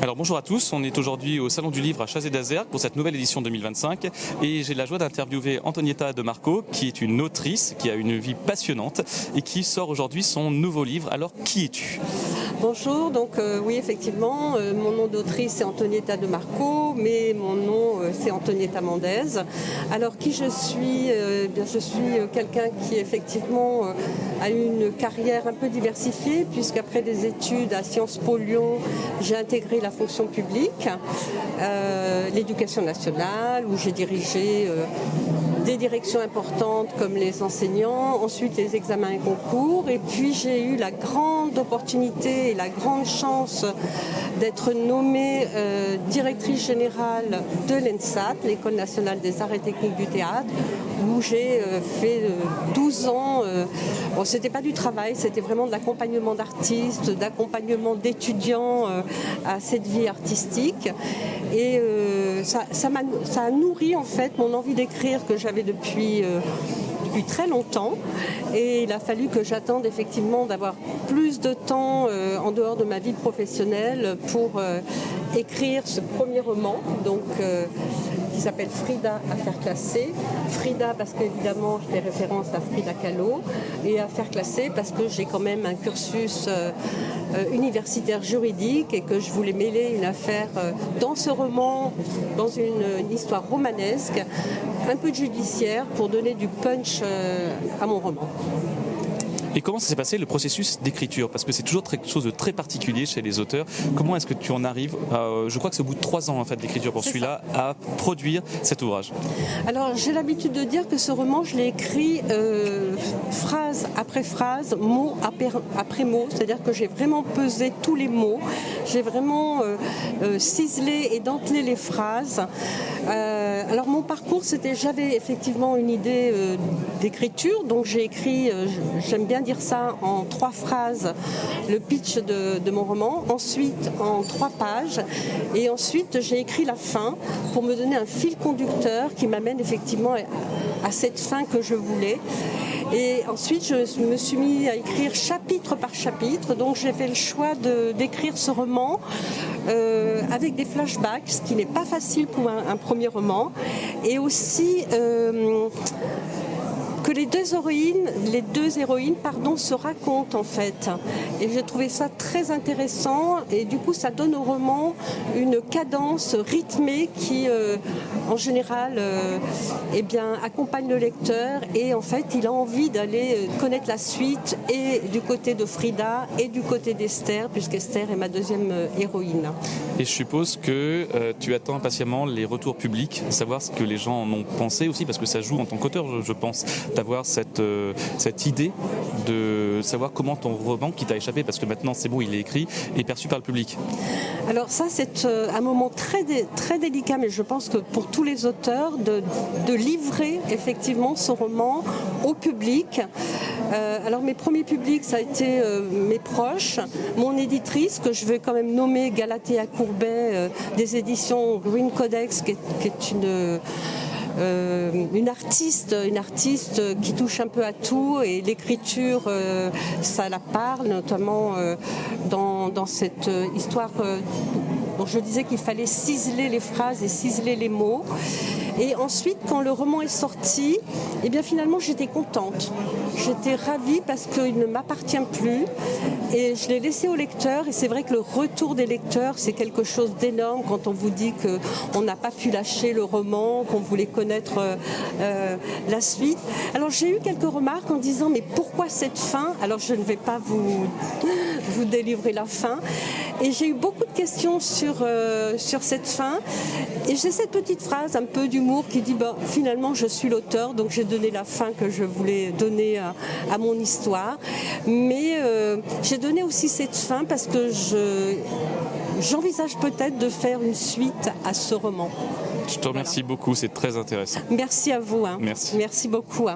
Alors bonjour à tous, on est aujourd'hui au Salon du Livre à Chazé d'Azergues pour cette nouvelle édition 2025 et j'ai la joie d'interviewer Antonietta De Marco qui est une autrice qui a une vie passionnante et qui sort aujourd'hui son nouveau livre. Alors qui es-tu ? Bonjour, donc oui effectivement, mon nom d'autrice c'est Antonietta De Marco, mais mon nom c'est Antonietta Mendez. Alors qui je suis je suis quelqu'un qui effectivement a eu une carrière un peu diversifiée puisqu'après des études à Sciences Po Lyon, j'ai intégré la fonction publique, l'éducation nationale où j'ai dirigé des directions importantes comme les enseignants, ensuite les examens et concours, et puis j'ai eu la grande opportunité et la grande chance d'être nommée directrice générale de l'ENSAT, l'École nationale des arts et techniques du théâtre, où j'ai fait 12 ans. Bon, c'était pas du travail, c'était vraiment de l'accompagnement d'artistes, d'accompagnement d'étudiants à cette vie artistique. Et ça a nourri en fait mon envie d'écrire que j'avais depuis très longtemps, et il a fallu que j'attende effectivement d'avoir plus de temps en dehors de ma vie professionnelle pour écrire ce premier roman, donc qui s'appelle Frida, affaires classées. Frida parce qu'évidemment je fais référence à Frida Kahlo, et affaires classées parce que j'ai quand même un cursus universitaire juridique et que je voulais mêler une affaire dans ce roman, dans une histoire romanesque, un peu de judiciaire pour donner du punch à mon roman. Et comment ça s'est passé le processus d'écriture ? Parce que c'est toujours quelque chose de très particulier chez les auteurs. Comment est-ce que tu en arrives, je crois que c'est au bout de 3 ans en fait, d'écriture pour celui-là, à produire cet ouvrage ? Alors j'ai l'habitude de dire que ce roman, je l'ai écrit phrase après phrase, mot après mot, c'est-à-dire que j'ai vraiment pesé tous les mots, j'ai vraiment ciselé et dentelé les phrases. Alors mon parcours, j'avais effectivement une idée d'écriture, donc j'ai écrit, j'aime bien dire ça, en 3 phrases, le pitch de mon roman, ensuite en 3 pages, et ensuite j'ai écrit la fin pour me donner un fil conducteur qui m'amène effectivement à cette fin que je voulais. Et ensuite je me suis mis à écrire chapitre par chapitre, donc j'ai fait le choix d'écrire ce roman avec des flashbacks, ce qui n'est pas facile pour un premier roman, et aussi que les deux héroïnes se racontent en fait. Et j'ai trouvé ça très intéressant, et du coup ça donne au roman une cadence rythmée qui en général accompagne le lecteur, et en fait il a envie d'aller connaître la suite, et du côté de Frida et du côté d'Esther, puisqu'Esther est ma deuxième héroïne. Et je suppose que tu attends impatiemment les retours publics, savoir ce que les gens en ont pensé aussi, parce que ça joue en tant qu'auteur, je pense, d'avoir cette idée de savoir comment ton roman qui t'a échappé, parce que maintenant c'est bon, il est écrit, est perçu par le public. Alors ça c'est un moment très délicat, mais je pense que pour tous les auteurs, de livrer effectivement ce roman au public. Alors mes premiers publics, ça a été mes proches, mon éditrice que je vais quand même nommer, Galatea Courbet, des éditions Green Codex, qui est une artiste qui touche un peu à tout, et l'écriture ça la parle, notamment dans cette histoire dont je disais qu'il fallait ciseler les phrases et ciseler les mots. Et ensuite, quand le roman est sorti, eh bien finalement j'étais contente. J'étais ravie parce qu'il ne m'appartient plus, et je l'ai laissé au lecteur. Et c'est vrai que le retour des lecteurs, c'est quelque chose d'énorme quand on vous dit qu'on n'a pas pu lâcher le roman, qu'on voulait connaître la suite. Alors j'ai eu quelques remarques en disant mais pourquoi cette fin ? Alors je ne vais pas vous délivrer la fin. Et j'ai eu beaucoup de questions sur cette fin. Et j'ai cette petite phrase un peu d'humour qui dit finalement je suis l'auteur, donc j'ai donné la fin que je voulais donner à mon histoire. Mais j'ai donné aussi cette fin parce que j'envisage peut-être de faire une suite à ce roman. Je te remercie beaucoup, c'est très intéressant. Merci à vous. Merci. Merci beaucoup.